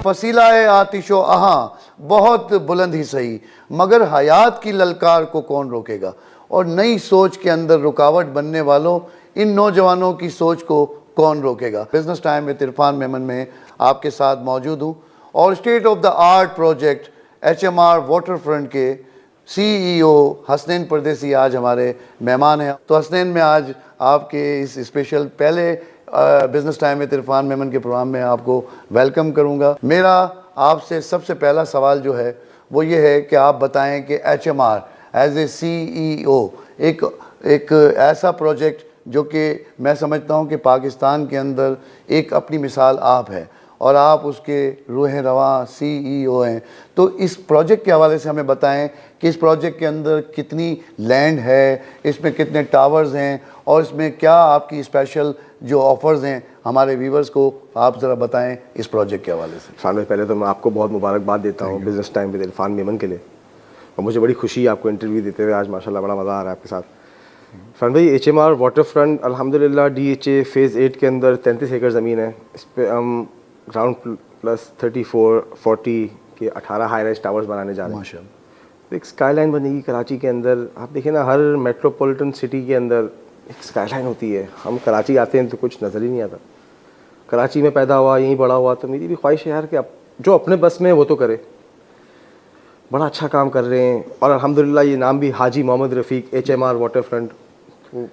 فصیلہ آتش و آہاں بہت بلند ہی صحیح، مگر حیات کی للکار کو کون روکے گا؟ اور نئی سوچ کے اندر رکاوٹ بننے والوں، ان نوجوانوں کی سوچ کو کون روکے گا؟ Business time with Irfan Memon میں آپ کے ساتھ موجود ہوں، اور state of the art project HMR waterfront کے CEO حسنین پردیسی آج ہمارے مہمان ہیں۔ تو حسنین، میں آج آپ کے اس اسپیشل پہلے business time with Irfan Memon کے پروگرام میں آپ کو ویلکم کروں گا۔ میرا آپ سے سب سے پہلا سوال جو ہے وہ یہ ہے کہ آپ بتائیں کہ HMR ایز اے CEO ایک ایسا پروجیکٹ جو کہ میں سمجھتا ہوں کہ پاکستان کے اندر ایک اپنی مثال آپ ہے، اور آپ اس کے روح رواں CEO ہیں، تو اس پروجیکٹ کے حوالے سے ہمیں بتائیں کہ اس پروجیکٹ کے اندر کتنی لینڈ ہے، اس میں کتنے ٹاورز ہیں، اور اس میں کیا آپ کی اسپیشل جو آفرز ہیں ہمارے ویورز کو آپ ذرا بتائیں اس پروجیکٹ کے حوالے سے۔ عرفان بھائی، پہلے تو میں آپ کو بہت مبارکباد دیتا ہوں business time with Irfan Memon کے لیے، اور مجھے بڑی خوشی ہے آپ کو انٹرویو دیتے ہوئے آج، ماشاء اللہ بڑا مزہ آ رہا ہے آپ کے ساتھ۔ عرفان بھائی، HMR واٹر فرنٹ الحمدللہ DHA فیز 8 کے اندر 33 ایکڑ زمین ہے، اس پہ ہم گراؤنڈ پلس 34-40 کے 18 ہائی رائز ٹاورز بنانے جا رہے ہیں۔ ماشاء اللہ، ایک اسکائی لائن بنے گی کراچی کے اندر۔ آپ دیکھیں نا، ہر میٹروپولیٹن سٹی کے اندر ایک اسکائی لائن ہوتی ہے۔ ہم کراچی آتے ہیں تو کچھ نظر ہی نہیں آتا، کراچی میں پیدا ہوا، یہیں بڑا ہوا، تو میری بھی خواہش ہے یار کہ جو اپنے بس میں وہ تو کرے۔ بڑا اچھا کام کر رہے ہیں، اور الحمدللہ یہ نام بھی حاجی محمد رفیق HMR واٹر فرنٹ، تو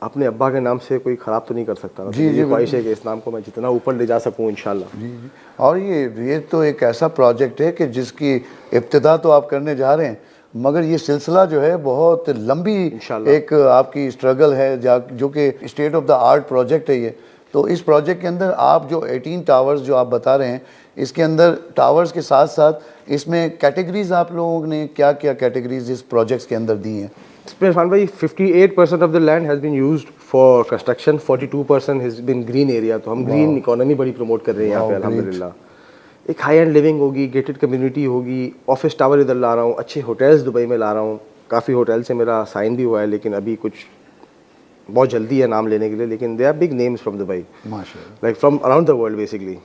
اپنے ابا کے نام سے کوئی خراب تو نہیں کر سکتا۔ میری خواہش ہے کہ اس نام کو میں جتنا اوپر لے جا سکوں انشاءاللہ۔ جی جی، اور یہ تو ایک ایسا پروجیکٹ ہے کہ جس کی ابتدا تو آپ کرنے جا رہے ہیں، مگر یہ سلسلہ جو ہے بہت لمبی ایک آپ کی اسٹرگل ہے، جو کہ state of the art project ہے یہ۔ تو اس پروجیکٹ کے اندر آپ جو 18 ٹاورز جو آپ بتا رہے ہیں، اس کے اندر ٹاورز کے ساتھ ساتھ اس میں کیٹیگریز آپ لوگوں نے کیا کیا کیٹیگریز اس پروجیکٹس کے اندر دی ہیں؟ اس پہ عرفان بھائی 58% of the land has been used for construction, 42% has been green area, تو ہم گرین اکانومی بڑی پروموٹ کر رہے ہیں یہاں پہ الحمدللہ۔ ایک ہائی اینڈ لیونگ ہوگی، گیٹڈ کمیونٹی ہوگی، آفس ٹاور ادھر لا رہا ہوں، اچھے ہوٹلز دبئی میں لا رہا ہوں، کافی ہوٹل سے میرا سائن بھی ہوا ہے، لیکن ابھی کچھ بہت جلدی ہے نام لینے کے لیے، لیکن they are big names from Dubai, like from around the world basically.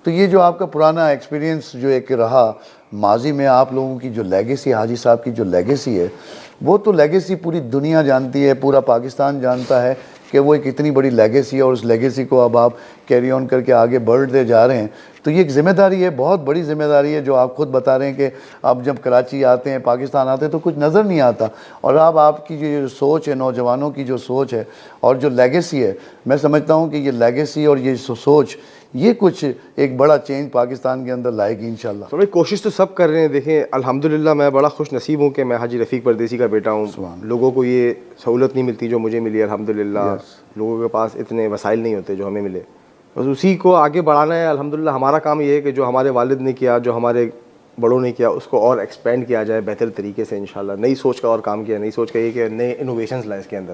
تو یہ جو آپ کا پرانا ایکسپیرینس جو ایک رہا ماضی میں، آپ لوگوں کی جو لیگیسی، حاجی صاحب کی جو لیگیسی ہے، وہ تو لیگیسی پوری دنیا جانتی ہے، پورا پاکستان جانتا ہے کہ وہ ایک اتنی بڑی لیگیسی ہے، اور اس لیگیسی کو اب آپ کیری آن کر کے آگے بڑھتے جا رہے ہیں۔ تو یہ ایک ذمہ داری ہے، بہت بڑی ذمہ داری ہے، جو آپ خود بتا رہے ہیں کہ آپ جب کراچی آتے ہیں، پاکستان آتے ہیں تو کچھ نظر نہیں آتا، اور اب آپ کی جو سوچ ہے، نوجوانوں کی جو سوچ ہے اور جو لیگیسی ہے، میں سمجھتا ہوں کہ یہ لیگیسی اور یہ سوچ یہ کچھ ایک بڑا چینج پاکستان کے اندر لائے گی انشاءاللہ۔ تو بھائی کوشش تو سب کر رہے ہیں۔ دیکھیں الحمدللہ میں بڑا خوش نصیب ہوں کہ میں حاجی رفیق پردیسی کا بیٹا ہوں۔ لوگوں کو یہ سہولت نہیں ملتی جو مجھے ملی الحمدللہ، لوگوں کے پاس اتنے وسائل نہیں ہوتے جو ہمیں ملے، بس اسی کو آگے بڑھانا ہے الحمدللہ۔ ہمارا کام یہ ہے کہ جو ہمارے والد نے کیا، جو ہمارے بڑوں نے کیا، اس کو اور ایکسپینڈ کیا جائے بہتر طریقے سے انشاءاللہ۔ نئی سوچ کا اور کام کیا، نئی سوچ کا یہ کہ نئے انوویشنز لائے اس کے اندر۔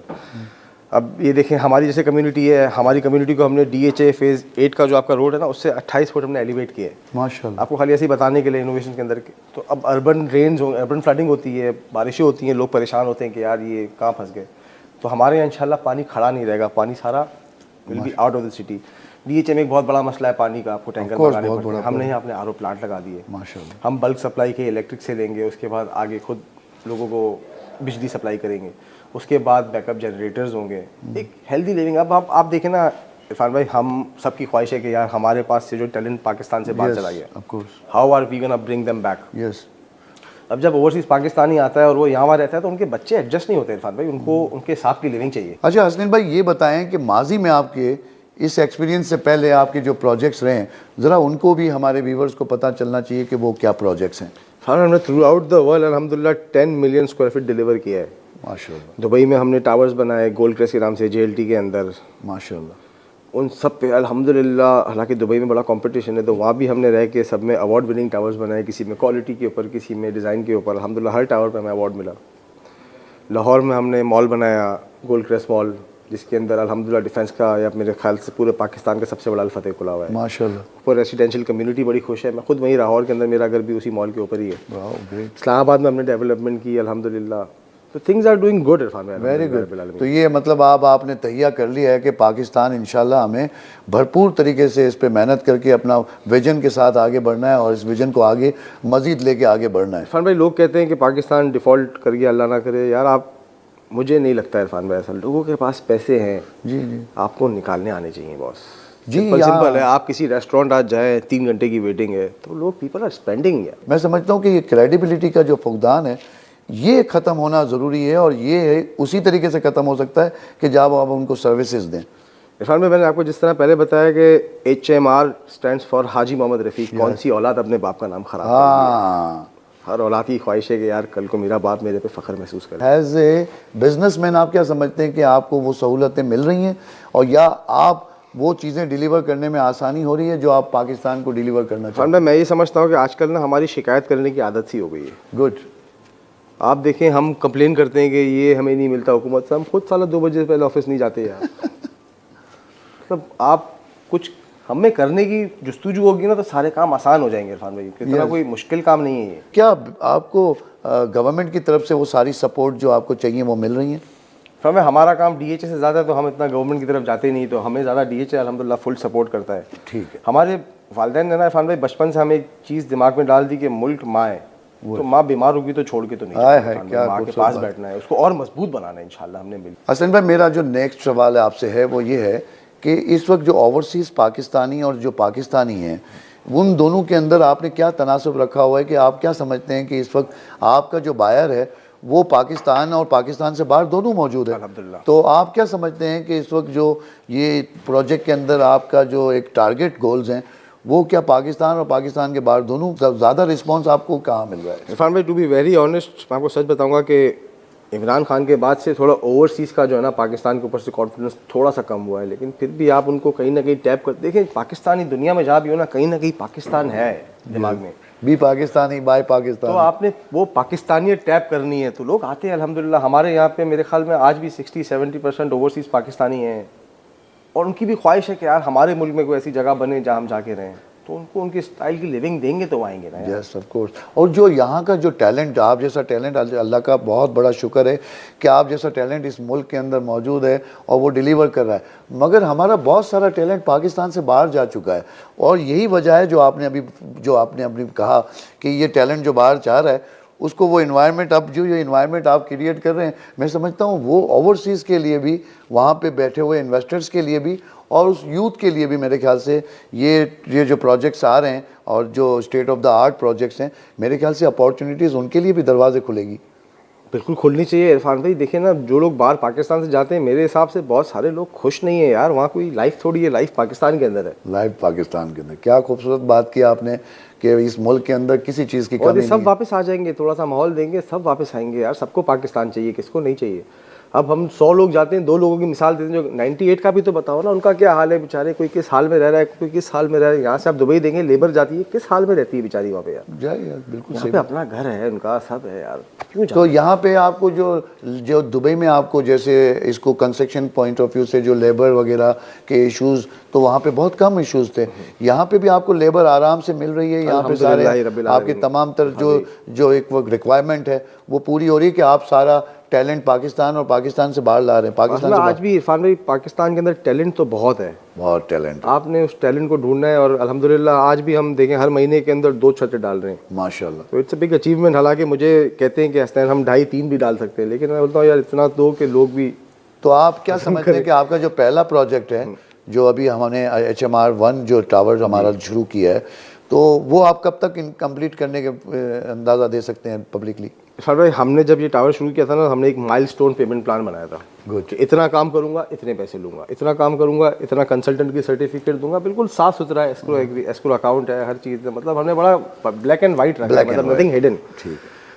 اب یہ دیکھیں ہماری جیسے کمیونٹی ہے، ہماری کمیونٹی کو ہم نے DHA فیز 8 کا جو آپ کا روڈ ہے نا، اس سے 28 فٹ ہم نے ایلیویٹ کیا ہے ماشاءاللہ۔ آپ کو خالی ایسے ہی بتانے کے لیے انوویشن کے اندر۔ تو اب اربن رینز اربن فلڈنگ ہوتی ہے، بارشیں ہوتی ہیں، لوگ پریشان ہوتے ہیں کہ یار یہ کہاں پھنس گئے، تو ہمارے یہاں انشاءاللہ پانی کھڑا نہیں رہے گا، پانی سارا will be out of the city. DHA میں ایک بہت بڑا مسئلہ ہے پانی کا، آپ کو ٹینکر لگانے پڑتے ہیں، ہم نے یہاں اپنے RO پلانٹ لگا دیے ماشاءاللہ۔ ہم بلک سپلائی کے الیکٹرک سے لیں گے، اس کے بعد آگے خود لوگوں کو بجلی سپلائی کریں گے، اس کے بعد بیک اپ جنریٹرز ہوں گے، ایک ہیلدی لیونگ۔ اب آپ دیکھیں نا عرفان بھائی، ہم سب کی خواہش ہے کہ یار ہمارے پاس سے جو ٹیلنٹ پاکستان سے باہر چلا گیا، how are we gonna bring them back? اب جب اوورسیز پاکستانی آتا ہے اور وہ یہاں رہتا ہے تو ان کے بچے ایڈجسٹ نہیں ہوتے عرفان بھائی، ان کو ان کے حساب کی لیونگ چاہیے۔ اچھا حسنین بھائی، یہ بتائیں کہ ماضی میں آپ کے اس ایکسپیرینس سے پہلے آپ کے جو پروجیکٹس رہے ہیں، ذرا ان کو بھی ہمارے ویورز کو پتہ چلنا چاہیے کہ وہ کیا پروجیکٹس ہیں۔ ہم نے تھرو آؤٹ دا ورلڈ الحمدللہ 10 ملین اسکوائر فٹ ڈیلیور کیا ہے ماشاءاللہ۔ دبئی میں ہم نے ٹاورز بنائے گولڈ کریس کے نام سے، JLT کے اندر ماشاءاللہ۔ ان سب پہ الحمدللہ، حالانکہ دبئی میں بڑا کمپٹیشن ہے تو وہاں بھی ہم نے رہ کے سب میں ایوارڈ وننگ ٹاورز بنائے، کسی میں کوالٹی کے اوپر، کسی میں ڈیزائن کے اوپر، الحمدللہ ہر ٹاور پہ ہمیں ایوارڈ ملا۔ لاہور میں ہم نے مال بنایا گولڈ کریس مال، جس کے اندر الحمدللہ ڈیفینس کا یا میرے خیال سے پورے پاکستان کا سب سے بڑا الفتح کھلا ہوا ہے ماشاءاللہ۔ اوپر ریسیڈینشیل کمیونٹی بڑی خوش ہے، میں خود وہیں لاہور کے اندر، میرا گھر بھی اسی مال کے اوپر ہی ہے۔ اسلام آباد میں ہم نے ڈیولپمنٹ کی الحمدللہ، تو things are doing good Irfan بھائی. Very good. تو یہ مطلب آپ نے تہیہ کر لیا ہے کہ پاکستان انشاءاللہ ہمیں بھرپور طریقے سے اس پہ محنت کر کے اپنا ویژن کے ساتھ آگے بڑھنا ہے اور اس ویژن کو آگے مزید لے کے آگے بڑھنا ہے. عرفان بھائی لوگ کہتے ہیں کہ پاکستان ڈیفالٹ کر گیا, اللہ نہ کرے. یار آپ, مجھے نہیں لگتا ہے عرفان بھائی, ایسا لوگوں کے پاس پیسے ہیں, جی جی آپ کو نکالنے آنے چاہیے باس. جی, سمپل ہے. آپ کسی ریسٹورینٹ آج جائیں, 3 گھنٹے کی ویٹنگ ہے, تو لوگ پیپل آر اسپینڈنگ. میں سمجھتا ہوں کہ یہ کریڈیبلٹی کا جو فقدان ہے یہ ختم ہونا ضروری ہے, اور یہ اسی طریقے سے ختم ہو سکتا ہے کہ جب آپ ان کو سروسز دیں. عرفان بھائی میں نے آپ کو جس طرح پہلے بتایا کہ HMR اسٹینڈس فار حاجی محمد رفیق. کون سی اولاد اپنے باپ کا نام خراب ہاں, ہر اولاد کی خواہش ہے کہ یار کل کو میرا باپ میرے پہ فخر محسوس کرے. ایز اے بزنس مین آپ کیا سمجھتے ہیں کہ آپ کو وہ سہولتیں مل رہی ہیں, اور یا آپ وہ چیزیں ڈیلیور کرنے میں آسانی ہو رہی ہے جو آپ پاکستان کو ڈیلیور کرنا چاہتے عرفان بھائی میں یہ سمجھتا ہوں کہ آج کل نا ہماری شکایت کرنے کی عادت سی ہو گئی ہے. ہیں؟ گڈ. آپ دیکھیں ہم کمپلین کرتے ہیں کہ یہ ہمیں نہیں ملتا حکومت سے, ہم خود سالہ 2 بجے پہلے آفس نہیں جاتے یار. مطلب آپ کچھ ہمیں کرنے کی جستجو ہوگی نا تو سارے کام آسان ہو جائیں گے عرفان بھائی. اتنا کوئی مشکل کام نہیں ہے یہ. کیا آپ کو گورنمنٹ کی طرف سے وہ ساری سپورٹ جو آپ کو چاہیے وہ مل رہی ہیں؟ ہمیں ہمارا کام DHA سے زیادہ ہے تو ہم اتنا گورنمنٹ کی طرف جاتے نہیں, تو ہمیں زیادہ DHA الحمدللہ فل سپورٹ کرتا ہے. ٹھیک ہے. ہمارے والدین نے نا عرفان بھائی بچپن سے ہمیں ایک چیز دماغ میں ڈال دی کہ ملک ماں ہے, تو ماں بیمار ہوگی تو چھوڑ کے تو نہیں جانا, ماں کے پاس بیٹھنا ہے, اس کو اور مضبوط بنانا ہے انشاءاللہ. ہم نے مل حسن بھائی میرا جو نیکسٹ سوال ہے آپ سے ہے وہ یہ ہے کہ اس وقت جو اوورسیز پاکستانی اور جو پاکستانی ہیں ان دونوں کے اندر آپ نے کیا تناسب رکھا ہوا ہے کہ آپ کیا سمجھتے ہیں کہ اس وقت آپ کا جو بائر ہے وہ پاکستان اور پاکستان سے باہر دونوں موجود ہے, الحمدللہ. تو آپ کیا سمجھتے ہیں کہ اس وقت جو یہ پروجیکٹ کے اندر آپ کا جو ایک ٹارگٹ گولز ہیں وہ کیا پاکستان اور پاکستان کے باہر دونوں زیادہ رسپانس آپ کو کہاں مل رہا ہے؟ عرفان بھائی ٹو بی ویری آنیسٹ میں آپ کو سچ بتاؤں گا کہ عمران خان کے بعد سے تھوڑا اوورسیز کا جو ہے نا پاکستان کے اوپر سے کانفیڈنس تھوڑا سا کم ہوا ہے, لیکن پھر بھی آپ ان کو کہیں نہ کہیں ٹیپ کر دیکھیں. پاکستانی دنیا میں جہاں بھی ہو نا کہیں نہ کہیں پاکستان ہے دماغ میں, بھی پاکستانی بائی پاکستان, تو آپ نے وہ پاکستانیت ٹیپ کرنی ہے تو لوگ آتے ہیں الحمدللہ. ہمارے یہاں پہ میرے خیال میں آج بھی 60-70% اوورسیز پاکستانی ہیں, اور ان کی بھی خواہش ہے کہ یار ہمارے ملک میں کوئی ایسی جگہ بنے جہاں ہم جا کے رہیں, تو ان کو ان کی اسٹائل کی لیونگ دیں گے تو وہ آئیں گے نا. Yes of course. اور جو یہاں کا جو ٹیلنٹ, آپ جیسا ٹیلنٹ, اللہ کا بہت بڑا شکر ہے کہ آپ جیسا ٹیلنٹ اس ملک کے اندر موجود ہے اور وہ ڈیلیور کر رہا ہے, مگر ہمارا بہت سارا ٹیلنٹ پاکستان سے باہر جا چکا ہے, اور یہی وجہ ہے جو آپ نے ابھی کہا کہ یہ ٹیلنٹ جو باہر چاہ رہا ہے اس کو وہ انوائرمنٹ, اب جو یہ انوائرمنٹ آپ کریٹ کر رہے ہیں, میں سمجھتا ہوں وہ اوورسیز کے لیے بھی, وہاں پہ بیٹھے ہوئے انویسٹرز کے لیے بھی, اور اس یوتھ کے لیے بھی میرے خیال سے یہ جو پروجیکٹس آ رہے ہیں اور جو state of the art projects ہیں, میرے خیال سے اپارچونیٹیز ان کے لیے بھی دروازے کھلے گی. بالکل کھلنی چاہیے عرفان بھائی. دیکھیں نا جو لوگ باہر پاکستان سے جاتے ہیں میرے حساب سے بہت سارے لوگ خوش نہیں ہیں یار. وہاں کوئی لائف تھوڑی ہے, لائف پاکستان کے اندر ہے. لائف پاکستان کے اندر, کیا خوبصورت بات کی آپ نے کہ اس ملک کے اندر کسی چیز کی اور کمی یہ سب نہیں. واپس آ جائیں گے, تھوڑا سا ماحول دیں گے, سب واپس آئیں گے یار. سب کو پاکستان چاہیے, کس کو نہیں چاہیے. اب ہم 100 لوگ جاتے ہیں, 2 لوگوں کی مثال دیتے ہیں جو 98 کا بھی تو بتاؤ نا ان کا کیا حال ہے بیچارے. کوئی کس حال میں رہ رہا ہے, کوئی کس حال میں رہ رہا ہے. یہاں سے آپ دبئی دیں گے, لیبر جاتی ہے, کس حال میں رہتی ہے بیچاری وہاں پہ یار. جائے یار, بالکل یہاں صحیح. پہ اپنا گھر ہے ان کا, سب ہے یار, کیوں تو یہاں پہ آپ کو جو دبئی میں آپ کو جیسے اس کو کنسٹرکشن پوائنٹ آف ویو سے جو لیبر وغیرہ کے ایشوز, تو وہاں پہ بہت کم ایشوز تھے. یہاں پہ بھی آپ کو لیبر آرام سے مل رہی ہے. یہاں پہ سارے آپ کے تمام تر جو ایک ریکوائرمنٹ ہے وہ پوری ہو رہی ہے کہ آپ سارا ٹیلنٹ پاکستان اور پاکستان سے باہر لا رہے ہیں. پاکستان سے آج بھی عرفان بھائی پاکستان کے اندر ٹیلنٹ تو بہت ہے, بہت ٹیلنٹ, آپ نے اس ٹیلنٹ کو ڈھونڈنا ہے. اور الحمدللہ آج بھی ہم دیکھیں ہر مہینے کے اندر 2 چھتیں ڈال رہے ہیں ماشاءاللہ. تو اٹس اے بگ اچیومنٹ. حالانکہ مجھے کہتے ہیں کہ حسنین ہم 2.5-3 بھی ڈال سکتے ہیں, لیکن میں بولتا ہوں یار اتنا دو کہ لوگ بھی. تو آپ کیا سمجھتے ہیں کہ آپ کا جو پہلا پروجیکٹ ہے جو ابھی ہم نے HMR1 جو ٹاور ہمارا شروع کیا ہے, تو وہ آپ کب تک کمپلیٹ کرنے کے اندازہ دے سکتے ہیں پبلکلی؟ سر بھائی ہم نے جب یہ ٹاور شروع کیا تھا نا, ہم نے ایک مائل سٹون پیمنٹ پلان بنایا تھا. گڈ. اتنا کام کروں گا اتنے پیسے لوں گا, اتنا کام کروں گا اتنا کنسلٹنٹ کی سرٹیفکیٹ دوں گا. بالکل صاف ستھرا ہے, اسکرو اکاؤنٹ ہے, ہر چیز. مطلب ہم نے بڑا بلیک اینڈ وائٹ رکھا ہے, مطلب نتھنگ ہڈن.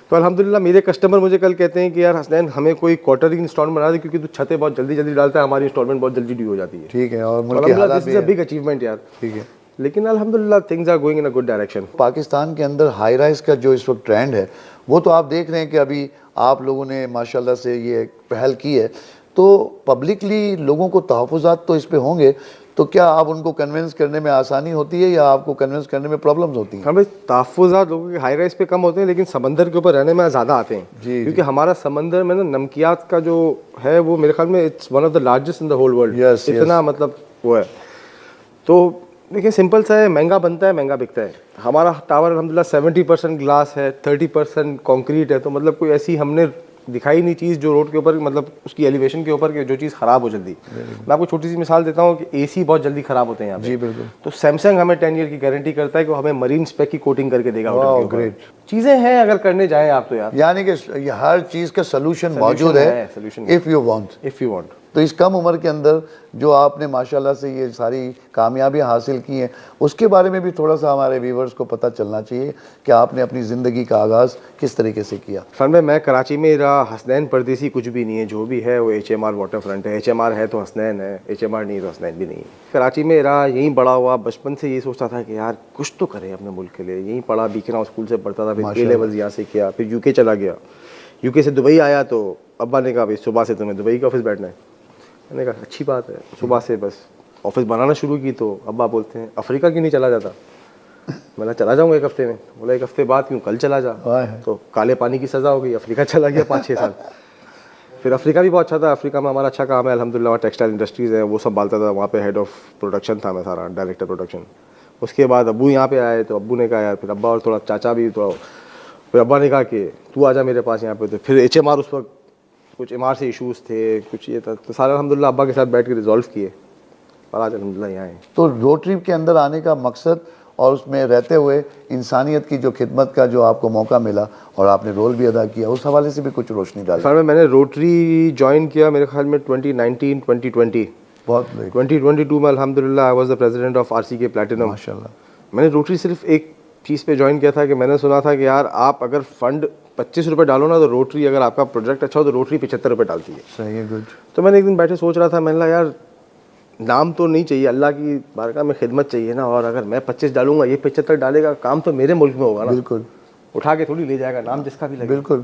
تو الحمدللہ میرے کسٹمر مجھے کل کہتے ہیں کہ یار حسنین ہمیں کوئی کوارٹرلی انسٹالمنٹ بنا دے, کیونکہ تو چھتیں بہت جلدی ڈالتا ہے, ہماری انسٹالمنٹ بہت جلدی ڈیو ہو جاتی ہے. ٹھیک ہے, اور ملک کے حالات دس از اے بگ اچیومنٹ یار. ٹھیک ہے, لیکن الحمدللہ things are going in a good direction. Pakistan کے اندر ہائی رائز کا جو اس وقت ٹرینڈ ہے وہ تو آپ دیکھ رہے ہیں کہ ابھی آپ لوگوں نے ماشاءاللہ سے یہ پہل کی ہے, تو پبلکلی لوگوں کو تحفظات تو اس پہ ہوں گے, تو کیا آپ ان کو کنونس کرنے میں آسانی ہوتی ہے یا آپ کو کنونس کرنے میں پرابلمز ہوتی ہیں؟ ہاں بھائی تحفظات لوگوں کے ہائی رائز پہ کم ہوتے ہیں لیکن سمندر کے اوپر رہنے میں زیادہ آتے ہیں کیونکہ ہمارا سمندر میں نا نمکیات کا جو ہے وہ میرے خیال میں it's one of the largest in the whole world. اتنا مطلب وہ ہے. تو دیکھیں سمپل سا ہے, مہنگا بنتا ہے مہنگا بکتا ہے. ہمارا ٹاور الحمدللہ 70% گلاس ہے, 30% کانکریٹ ہے, تو مطلب کوئی ایسی ہم نے دکھائی نہیں چیز جو روڈ کے اوپر مطلب اس کی ایلیویشن کے اوپر کہ جو چیز خراب ہو جلدی. میں آپ کو چھوٹی سی مثال دیتا ہوں کہ اے سی بہت جلدی خراب ہوتے ہیں یہاں پہ. جی بالکل. تو سیمسنگ ہمیں 10 ایئر کی گارنٹی کرتا ہے کہ وہ ہمیں مرین اسپیک کی کوٹنگ کر کے دے گا. گریٹ چیزیں ہیں اگر کرنے جائیں آپ تو یار, یعنی کہ یہ ہر چیز کا سلوشن موجود ہے if you want. تو اس کم عمر کے اندر جو آپ نے ماشاءاللہ سے یہ ساری کامیابیاں حاصل کی ہیں اس کے بارے میں بھی تھوڑا سا ہمارے ویورز کو پتہ چلنا چاہیے کہ آپ نے اپنی زندگی کا آغاز کس طریقے سے کیا. فرمائے میں کراچی میں رہا, حسنین پردیسی کچھ بھی نہیں ہے, جو بھی ہے وہ HMR واٹر فرنٹ ہے. ایچ ایم آر ہے تو حسنین ہے, HMR نہیں تو حسنین بھی نہیں ہے. کراچی میں رہا, یہیں بڑا ہوا, بچپن سے یہی سوچتا تھا کہ یار کچھ تو کرے اپنے ملک کے لیے. یہیں پڑھا, بیکناؤ اسکول سے پڑھتا تھا, پھر A لیولز یہاں سے کیا, پھر UK چلا گیا. UK سے دبئی آیا تو ابا نے کہا بھائی صبح سے تمہیں دبئی کا آفس بیٹھنا ہے. میں نے کہا اچھی بات ہے. صبح سے بس آفس بنانا شروع کی تو ابا بولتے ہیں افریقہ کیوں نہیں چلا جاتا. میں نے چلا جاؤں گا 1 ہفتے میں. بولا 1 ہفتے بعد کیوں, کل چلا جا. تو کالے پانی کی سزا ہو گئی, افریقہ چلا گیا 5-6 سال. پھر افریقہ بھی بہت اچھا تھا, افریقہ میں ہمارا اچھا کام ہے الحمدللہ, وہاں ٹیکسٹائل انڈسٹریز ہے وہ سنبھالتا تھا, وہاں پہ ہیڈ آف پروڈکشن تھا میں, سارا ڈائریکٹر پروڈکشن. اس کے بعد ابو یہاں پہ آئے تو ابو نے کہا یار, پھر ابا اور تھوڑا چاچا بھی تو, پھر ابا نے کہا کہ تو آ جا میرے پاس یہاں پہ. تو پھر HMR اس وقت کچھ MR سے ایشوز تھے, کچھ یہ تھا, تو سارے الحمدللہ ابا کے ساتھ بیٹھ کے ریزالو کیے اور آج الحمدللہ یہاں ہیں. تو روٹری کے اندر آنے کا مقصد اور اس میں رہتے ہوئے انسانیت کی جو خدمت کا جو آپ کو موقع ملا اور آپ نے رول بھی ادا کیا, اس حوالے سے بھی کچھ روشنی ڈالی. سر میں نے روٹری جوائن کیا میرے خیال میں 2019-2020. بہت لیٹ. 2022 میں الحمدللہ I was the president of RCK platinum. ماشاءاللہ. میں نے روٹری صرف ایک چیز پہ جوائن کیا تھا کہ میں نے سنا تھا کہ یار آپ اگر فنڈ 25 روپے ڈالو نا تو روٹری, اگر آپ کا پروجیکٹ اچھا ہو تو روٹری 75 روپے ڈالتی ہے. صحیح ہے, گڈ. تو میں نے ایک دن بیٹھے سوچ رہا تھا, میں نے کہا یار نام تو نہیں چاہیے, اللہ کی بارگاہ میں خدمت چاہیے نا, اور اگر میں 25 ڈالوں گا یہ 75 ڈالے گا, کام تو میرے ملک میں ہوگا نا. بالکل. اٹھا کے تھوڑی لے جائے گا, نام جس کا بھی لگے. بالکل.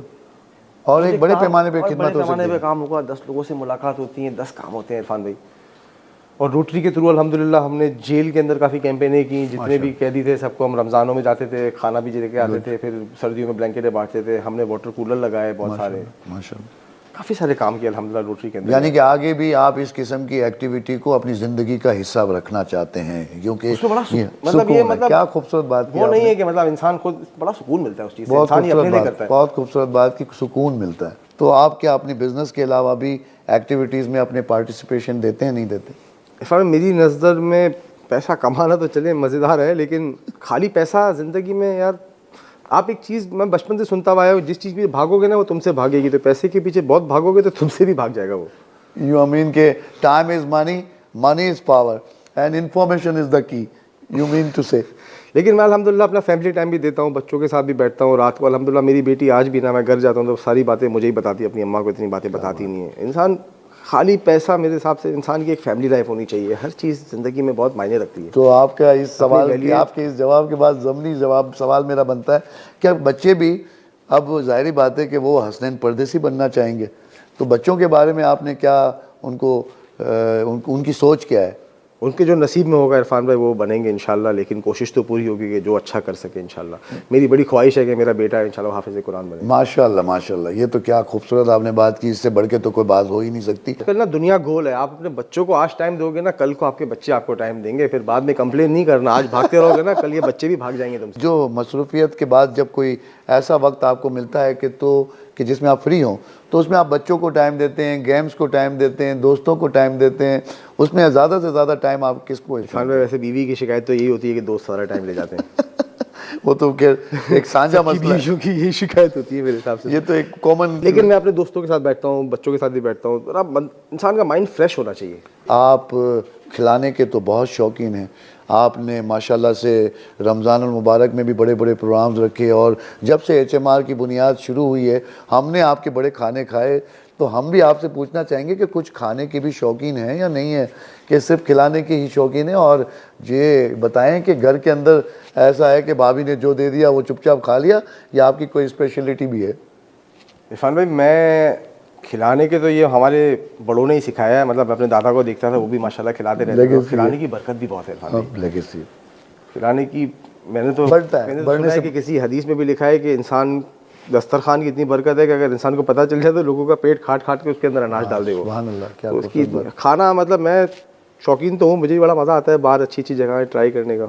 اور ایک بڑے پیمانے پہ خدمت ہو سکتی ہے. بڑے پیمانے پہ کام ہوگا, 10 لوگوں سے ملاقات ہوتی ہیں, 10 کام ہوتے ہیں عرفان بھائی. اور روٹری کے تھرو الحمدللہ ہم نے جیل کے اندر کافی کیمپینیں کی, جتنے بھی قیدی تھے سب کو ہم رمضانوں میں جاتے تھے, کھانا بھی لے کے آتے تھے, پھر سردیوں میں بلینکٹیں بانٹتے تھے. ہم نے واٹر کولر لگائے بہت سارے, ماشاءاللہ کافی سارے کام کیے الحمدللہ روٹری کے اندر. یعنی کہ آگے بھی آپ اس قسم کی ایکٹیویٹی کو اپنی زندگی کا حصہ رکھنا چاہتے ہیں, کیونکہ کیا خوبصورت بات. وہ نہیں ہے کہ مطلب انسان خود بڑا سکون ملتا ہے اس چیز سے, انسان ہی اپنے لیے کرتا ہے. بہت خوبصورت بات کہ سکون ملتا ہے. تو آپ کیا اپنی بزنس کے علاوہ بھی ایکٹیویٹیز میں اپنے پارٹیسپیشن دیتے ہیں, نہیں دیتے؟ میری نظر میں پیسہ کمانا تو چلے مزیدار ہے, لیکن خالی پیسہ زندگی میں یار, آپ ایک چیز میں بچپن سے سنتا ہوا ہے, جس چیز پہ بھاگو گے نا وہ تم سے بھاگے گی, تو پیسے کے پیچھے بہت بھاگو گے تو تم سے بھی بھاگ جائے گا وہ. یو مین کہ time is money, money is power and information is the key, you main to سے. لیکن میں الحمدللہ اپنا فیملی ٹائم بھی دیتا ہوں, بچوں کے ساتھ بھی بیٹھتا ہوں رات کو. الحمدللہ میری بیٹی آج بھی نا, میں گھر جاتا ہوں تو ساری باتیں مجھے ہی بتاتی ہے, اپنی اماں کو اتنی باتیں بتاتی نہیں ہے. انسان خالی پیسہ, میرے حساب سے انسان کی ایک فیملی لائف ہونی چاہیے, ہر چیز زندگی میں بہت معنی رکھتی ہے. تو آپ کا اس سوال کی, آپ کے اس جواب کے بعد ضمنی سوال میرا بنتا ہے کہ بچے بھی اب ظاہری بات ہے کہ وہ حسنین پردیسی بننا چاہیں گے, تو بچوں کے بارے میں آپ نے کیا ان کو ان کی سوچ کیا ہے؟ ان کے جو نصیب میں ہوگا عرفان بھائی وہ بنیں گے انشاءاللہ, لیکن کوشش تو پوری ہوگی کہ جو اچھا کر سکے انشاءاللہ. میری بڑی خواہش ہے کہ میرا بیٹا انشاءاللہ حافظ قرآن بنے. ماشاءاللہ ماشاءاللہ, یہ تو کیا خوبصورت آپ نے بات کی, اس سے بڑھ کے تو کوئی بات ہو ہی نہیں سکتی. پھر نا دنیا گول ہے, آپ اپنے بچوں کو آج ٹائم دو گے نا, کل کو آپ کے بچے آپ کو ٹائم دیں گے. پھر بعد میں کمپلین نہیں کرنا, آج بھاگتے رہو گے نا, کل یہ بچے بھی بھاگ جائیں گے تم سے. جو مصروفیت کے بعد جب کوئی ایسا وقت آپ کو ملتا ہے کہ جس میں آپ فری ہوں, تو اس میں آپ بچوں کو ٹائم دیتے ہیں, گیمز کو ٹائم دیتے ہیں, دوستوں کو ٹائم دیتے ہیں, اس میں زیادہ سے زیادہ ٹائم آپ کس کو؟ ویسے بیوی کی شکایت تو یہی ہوتی ہے کہ دوست سارا ٹائم لے جاتے ہیں. وہ تو ایک سانجھا مسئلہ ہے, کی یہی شکایت ہوتی ہے میرے حساب سے, یہ تو ایک کامن. لیکن میں اپنے دوستوں کے ساتھ بیٹھتا ہوں, بچوں کے ساتھ بھی بیٹھتا ہوں. انسان کا مائنڈ فریش ہونا چاہیے. آپ کھلانے کے تو بہت شوقین ہیں, آپ نے ماشاءاللہ سے رمضان المبارک میں بھی بڑے بڑے پروگرامز رکھے, اور جب سے HMR کی بنیاد شروع ہوئی ہے ہم نے آپ کے بڑے کھانے کھائے. تو ہم بھی آپ سے پوچھنا چاہیں گے کہ کچھ کھانے کے بھی شوقین ہیں یا نہیں ہے, کہ صرف کھلانے کے ہی شوقین ہیں, اور یہ بتائیں کہ گھر کے اندر ایسا ہے کہ بھابھی نے جو دے دیا وہ چپ چاپ کھا لیا, یا آپ کی کوئی اسپیشلٹی بھی ہے؟ عرفان بھائی میں کھلانے کے تو یہ ہمارے بڑوں نے ہی سکھایا ہے. مطلب اپنے دادا کو دیکھتا تھا, وہ بھی ماشاءاللہ کھلاتے رہتے تھے. کھلانے کی برکت بھی بہت ہے عرفان بھائی, لیگیسی کھلانے کی. میں نے تو سنا ہے کہ کسی حدیث میں بھی لکھا ہے کہ انسان دسترخوان کی اتنی برکت ہے کہ اگر انسان کو پتہ چل جائے تو لوگوں کا پیٹ کھاٹ کے اس کے اندر اناج ڈال دے وہ. سبحان اللہ, کیا تو اس کی کھانا, مطلب میں شوقین تو ہوں, مجھے بھی بڑا مزہ آتا ہے باہر اچھی اچھی جگہیں ٹرائی کرنے کا.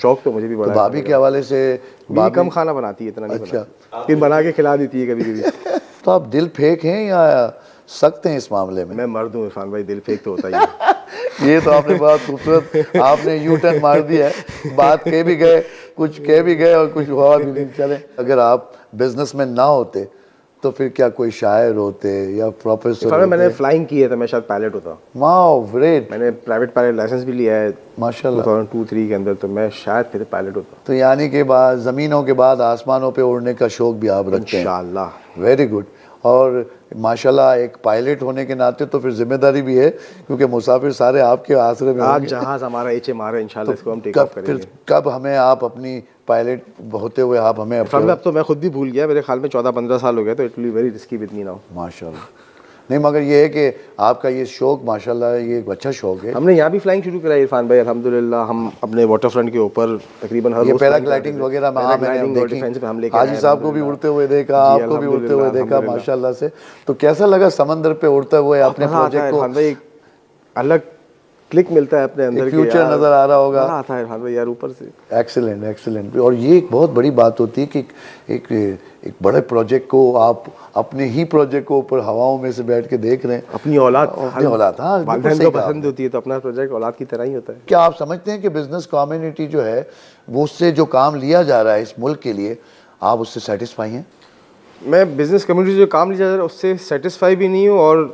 شوق تو مجھے بھی بڑا ہے. بھابھی کے حوالے سے بھابھی کم کھانا بناتی ہے, اتنا نہیں بناتی, لیکن بنا کے کھلا دیتی ہے کبھی کبھی. تو آپ دل پھینک ہیں یا سخت ہیں اس معاملے میں؟ میں مرد ہوں عرفان بھائی, دل پھینک تو ہوتا ہی ہے. یہ تو آپ نے بہت خوبصورت آپ نے یو ٹرن مار دیا ہے. بات کہہ بھی گئے, کچھ کہہ بھی گئے اور کچھ ہوا بھی نہیں. چلیں, اگر آپ بزنس میں نہ ہوتے تو پھر کیا کوئی شاعر ہوتے یا پروفیسر؟ میں نے فلائنگ کی ہے تو میں شاید پائلٹ ہوتا. واو گریٹ. میں نے پرائیویٹ پائلٹ لائسنس بھی لیا ہے ماشاء اللہ 2002-3 کے اندر, تو میں شاید پھر پائلٹ ہوتا. تو یعنی کہ بعد زمینوں کے بعد آسمانوں پہ اڑنے کا شوق بھی آپ رکھتے ہیں؟ انشاءاللہ. Very good. اور ماشاءاللہ ایک پائلٹ ہونے کے ناطے تو پھر ذمہ داری بھی ہے, کیونکہ مسافر سارے آپ کے آسرے میں ہوں آج گے. جہاز ہمارا HMR ہے, انشاءاللہ اس کو ہم ٹیک آف کریں گے. کب ہمیں آپ اپنی پائلٹ ہوتے ہوئے آپ ہمیں اب تو میں خود بھی بھول گیا, میرے خیال میں 14-15 سال ہو گئے, تو it will be very risky with me now. ماشاءاللہ. نہیں مگر یہ ہے کہ آپ کا یہ شوق ماشاءاللہ یہ ایک اچھا شوق ہے. ہم نے یہاں بھی فلائنگ شروع کرائی عرفان بھائی الحمدللہ. ہم اپنے واٹر فرنٹ کے اوپر تقریباً ہر یہ روز پیرا گلائڈنگ وغیرہ میں دیکھی, حاجی صاحب کو بھی اڑتے ہوئے دیکھا, آپ کو بھی اڑتے ہوئے دیکھا ماشاءاللہ سے. تو کیسا لگا سمندر پہ اڑتے ہوئے اپنے پروجیکٹ کو؟ عرفان بھائی الگ کلک ملتا ہے اپنے اندر, فیوچر نظر آ رہا ہوگا. آتا ہے عرفان بھائی یار اوپر سے. Excellent excellent. اور یہ ایک بہت بڑی بات ہوتی ہے کہ ایک بڑے پروجیکٹ کو آپ اپنے ہی پروجیکٹ کو اوپر ہواؤں میں سے بیٹھ کے دیکھ رہے ہیں. اپنی اولاد, ہاں والدین کو پسند ہوتی ہے تو اپنا پروجیکٹ اولاد کی طرح ہی ہوتا ہے. کیا آپ سمجھتے ہیں کہ بزنس کمیونٹی جو ہے وہ اس سے جو کام لیا جا رہا ہے اس ملک کے لیے, آپ اس سے سیٹسفائی ہیں؟ میں بزنس کمیونٹی سے جو کام لیا جا رہا ہے اس سے سیٹسفائی بھی نہیں ہوں, اور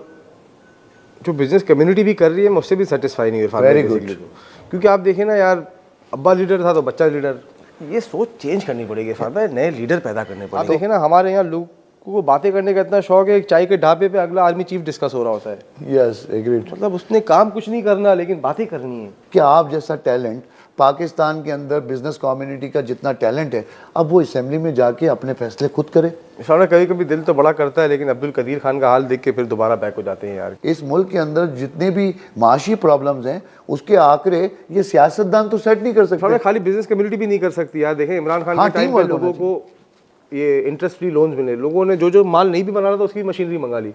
جو بزنس کمیونٹی بھی کر رہی ہے میں اس سے بھی سیٹسفائی نہیں ہوں. Very good. کیونکہ آپ دیکھیں نا یار, ابا لیڈر تھا تو بچہ لیڈر, یہ سوچ چینج کرنی پڑے گی عرفان بھائی, نئے لیڈر پیدا کرنے پڑیں. آپ دیکھیں نا ہمارے یہاں لوگوں کو باتیں کرنے کا اتنا شوق ہے, ایک چائے کے ڈھابے پہ اگلا آرمی چیف ڈسکس ہو رہا ہوتا ہے. یس ایگریڈ. مطلب اس نے کام کچھ نہیں کرنا لیکن باتیں کرنی ہے. کیا آپ جیسا ٹیلنٹ پاکستان کے اندر بزنس کمیونٹی کا جتنا ٹیلنٹ ہے, اب وہ اسمبلی میں جا کے اپنے فیصلے خود کرے؟ انشاءاللہ کبھی کبھی دل تو بڑا کرتا ہے, لیکن عبدالقدیر خان کا حال دیکھ کے پھر دوبارہ بیک ہو جاتے ہیں یار. اس ملک کے اندر جتنے بھی معاشی پرابلمز ہیں اس کے آکرے یہ سیاستدان تو سیٹ نہیں کر سکتے. خالی بزنس کمیونٹی بھی نہیں کر سکتی یار. دیکھیں عمران خان کے ٹائم پہ لوگوں کو یہ انٹرسٹ فری لونز ملے, لوگوں نے جو مال نہیں بھی بنا رہا تھا اس کی مشینری منگا لی.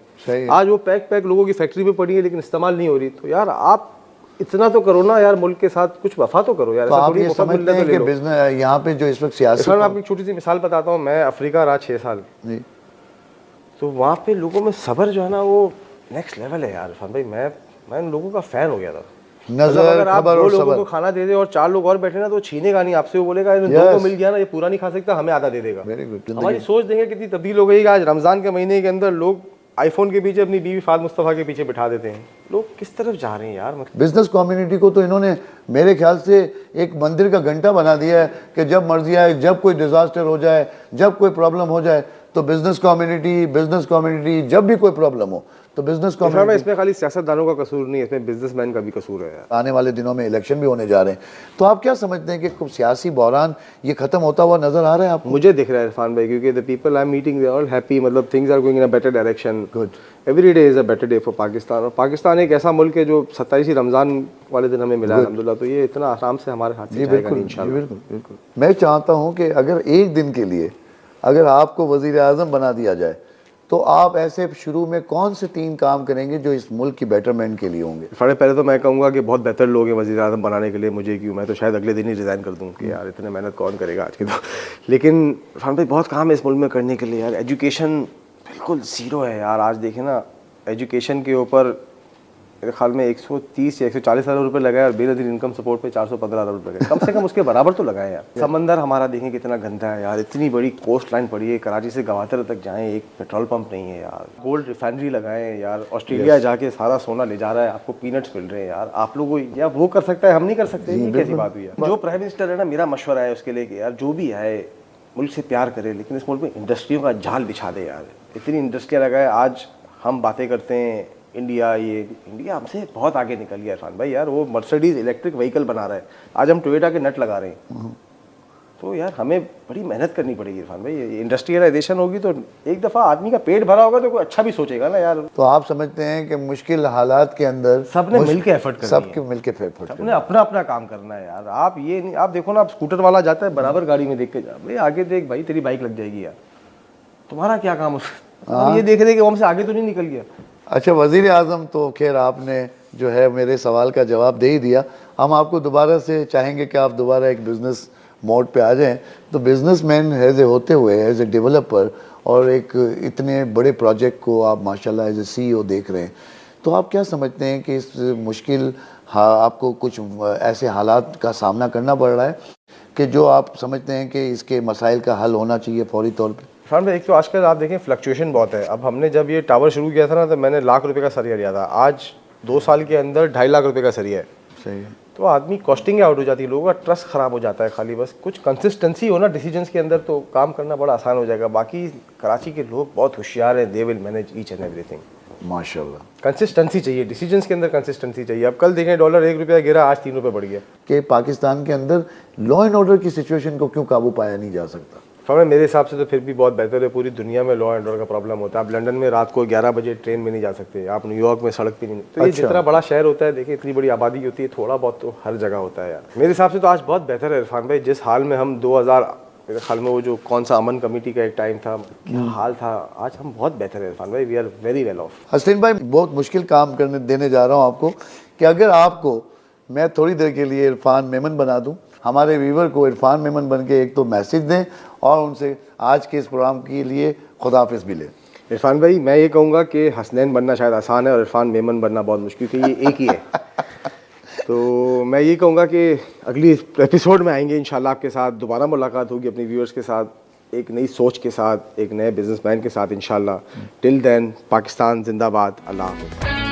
آج وہ پیک لوگوں کی فیکٹری میں پڑی ہے لیکن استعمال نہیں ہو رہی. تو یار آپ اتنا تو کرو نا یار, ملک کے ساتھ کچھ وفا تو کرو یار. تو آپ یہ سمجھتے ہیں کہ بزنس یہاں پہ جو اس وقت سیاست, میں آپ کو ایک چھوٹی سی مثال بتاتا ہوں. میں افریقہ رہا 6 سال, تو وہاں پہ لوگوں میں صبر جو ہے نا وہ نیکسٹ لیول ہے یار عرفان بھائی. میں ان لوگوں کا فین ہو گیا تھا. نظر, اگر آپ خبر 2 اور لوگوں صبر کو کھانا دے دے اور 4 لوگ اور بیٹھے نا تو چھینے گا نہیں آپ سے. وہ بولے گا 2 کو مل گیا نا, یہ پورا نہیں کھا سکتا, ہمیں آدھا دے دے گا. ہماری سوچ دیکھیں کتنی تبدیل ہو گئی کہ آج رمضان کے مہینے کے اندر لوگ آئی فون کے پیچھے اپنی بیوی فاطمہ مصطفیٰ کے پیچھے بٹھا دیتے ہیں. لوگ کس طرف جا رہے ہیں یار. بزنس کمیونٹی کو تو انہوں نے میرے خیال سے ایک مندر کا گھنٹہ بنا دیا ہے کہ جب مرضی آئے, جب کوئی ڈیزاسٹر ہو جائے, جب کوئی پرابلم ہو جائے تو بزنس کمیونٹی جب بھی کوئی پرابلم ہو تو بزنس کمیونٹی. اس میں خالی سیاستدانوں کا قصور نہیں ہے, اس میں بزنس مین کا بھی قصور ہے. آنے والے دنوں میں الیکشن بھی ہونے جا رہے ہیں, تو آپ کیا سمجھتے ہیں کہ سیاسی بحران یہ ختم ہوتا ہوا نظر آ رہا ہے آپ کو؟ مجھے دکھ رہا ہے عرفان بھائی, کیونکہ the people I'm meeting they are all happy. مطلب things are going in a better direction. Good. Every day is a better day for Pakistan. اور پاکستان ایک ایسا ملک ہے جو 27 رمضان والے دن ہمیں ملا الحمدللہ, تو یہ اتنا آرام سے ہمارے ہاتھ سے جائے گا انشاءاللہ. بالکل بالکل. میں چاہتا ہوں کہ اگر ایک دن کے لیے اگر آپ کو وزیر اعظم بنا دیا جائے تو آپ ایسے شروع میں کون سے 3 کام کریں گے جو اس ملک کی بیٹرمنٹ کے لیے ہوں گے؟ پہلے تو میں کہوں گا کہ بہت بہتر لوگ ہیں وزیر اعظم بنانے کے لیے. مجھے کیوں, میں تو شاید اگلے دن ہی ریزائن کر دوں کہ یار اتنے محنت کون کرے گا آج کے. لیکن عرفان بھائی بہت کام ہے اس ملک میں کرنے کے لیے یار. ایجوکیشن بالکل زیرو ہے یار. آج دیکھیں نا ایجوکیشن کے اوپر میرے خیال میں 130 یا 140 ارب روپے لگائے, اور بے نظیر انکم سپورٹ پہ 415 ارب روپے لگائے. کم سے کم اس کے برابر تو لگائے یار. سمندر ہمارا دیکھیں کتنا گندا ہے یار. اتنی بڑی کوسٹ لائن پڑی ہے, کراچی سے گواتر تک جائیں ایک پیٹرول پمپ نہیں ہے یار. گولڈ ریفائنری لگائیں یار. آسٹریلیا جا کے سارا سونا لے جا رہا ہے, آپ کو پینٹس مل رہے ہیں یار. آپ لوگ یا وہ کر سکتا ہے, ہم نہیں کر سکتے. یہ کیسی بات ہوئی ہے؟ جو پرائم منسٹر ہے نا, میرا مشورہ ہے اس کے لیے کہ یار جو بھی ہے ملک سے پیار کرے, لیکن اس ملک میں انڈسٹریوں کا جال بچھا دے یار. اتنی انڈسٹریاں لگائے. آج ہم باتیں کرتے ہیں انڈیا, یہ انڈیا ہم سے بہت آگے نکل گیا عرفان بھائی یار. وہ مرسڈیز الیکٹرک وہیکل بنا رہا ہے, آج ہم ٹویوٹا کے نٹ لگا رہے ہیں. تو یار ہمیں بڑی محنت کرنی پڑے گی عرفان بھائی. انڈسٹریلائزیشن ہوگی تو ایک دفعہ آدمی کا پیٹ بھرا ہوگا تو کوئی اچھا بھی سوچے گا نا یار. تو آپ سمجھتے ہیں کہ مشکل حالات کے اندر سب نے مل کے ایفرٹ کرنا سب کے مل کے ایفرٹ سب نے اپنا اپنا کام کرنا ہے یار. آپ یہ نہیں, آپ دیکھو نا, آپ اسکوٹر والا جاتا ہے برابر گاڑی میں دیکھ کے جا بھائی آگے دیکھ بھائی تیری بائک لگ جائے گی یار, تمہارا کیا کام ہے یہ دیکھ رہے کہ وہ ہم سے آگے تو نہیں نکل گیا. اچھا وزیر اعظم, تو خیر آپ نے جو ہے میرے سوال کا جواب دے ہی دیا. ہم آپ کو دوبارہ سے چاہیں گے کہ آپ دوبارہ ایک بزنس موڈ پہ آ جائیں. تو بزنس مین ایز اے ہوتے ہوئے, ایز اے ڈیولپر, اور ایک اتنے بڑے پروجیکٹ کو آپ ماشاءاللہ ایز اے سی او دیکھ رہے ہیں, تو آپ کیا سمجھتے ہیں کہ اس مشکل آپ کو کچھ ایسے حالات کا سامنا کرنا پڑ رہا ہے کہ جو آپ سمجھتے ہیں کہ اس کے مسائل کا حل ہونا چاہیے فوری طور پہ؟ عرفان بھائی ایک تو آج کل آپ دیکھیں فلکچویشن بہت ہے. اب ہم نے جب یہ ٹاور شروع کیا تھا نا تو میں نے ₹1,00,000 کا سریا لیا تھا. آج 2 سال کے اندر ₹2.5 کا سریا ہے. صحیح ہے. تو آدمی کاسٹنگ آؤٹ ہو جاتی ہے, لوگوں کا ٹرسٹ خراب ہو جاتا ہے. خالی بس کچھ کنسسٹنسی ہو نا ڈیسیجنس کے اندر تو کام کرنا بڑا آسان ہو جائے گا. باقی کراچی کے لوگ بہت ہوشیار ہیں, they will manage each and every thing. ماشاءاللہ. کنسسٹنسی چاہیے ڈیسیجنس کے اندر, کنسسٹنسی چاہیے. اب کل دیکھیں ڈالر ₹1 گرا, آج ₹3 بڑھ گیا. کہ پاکستان کے اندر لا اینڈ آرڈر کی سچویشن کو کیوں قابو پایا نہیں جا سکتا؟ فہم میرے حساب سے تو پھر بھی بہت بہتر ہے. پوری دنیا میں لا اینڈ آرڈر کا پرابلم ہوتا ہے. آپ لنڈن میں رات کو 11 بجے ٹرین میں نہیں جا سکتے, آپ نیو یارک میں سڑک پہ نہیں. تو یہ جتنا بڑا شہر ہوتا ہے, دیکھیں اتنی بڑی آبادی ہوتی ہے, تھوڑا بہت تو ہر جگہ ہوتا ہے یار. میرے حساب سے تو آج بہت بہتر ہے عرفان بھائی. جس حال میں ہم 2000 میرے خیال میں وہ جو کون سا امن کمیٹی کا ایک ٹائم تھا, کیا حال تھا, آج ہم بہت بہتر ہے عرفان بھائی. We are very well off. Hussain بھائی بہت مشکل کام کرنے دینے جا رہا ہوں آپ کو کہ اگر آپ کو میں تھوڑی دیر کے لیے عرفان میمن بنا دوں, ہمارے ویور کو عرفان میمن بن کے ایک تو میسج دیں اور ان سے آج کے اس پروگرام کے لیے خداحافظ بھی لیں. عرفان بھائی میں یہ کہوں گا کہ حسنین بننا شاید آسان ہے اور عرفان میمن بننا بہت مشکل, کہ یہ ایک ہی ہے. تو میں یہ کہوں گا کہ اگلی ایپیسوڈ میں آئیں گے انشاءاللہ, آپ کے ساتھ دوبارہ ملاقات ہوگی اپنی ویورز کے ساتھ, ایک نئی سوچ کے ساتھ, ایک نئے بزنس مین کے ساتھ انشاءاللہ. ٹل دین پاکستان زندہ باد. اللہ حافظ.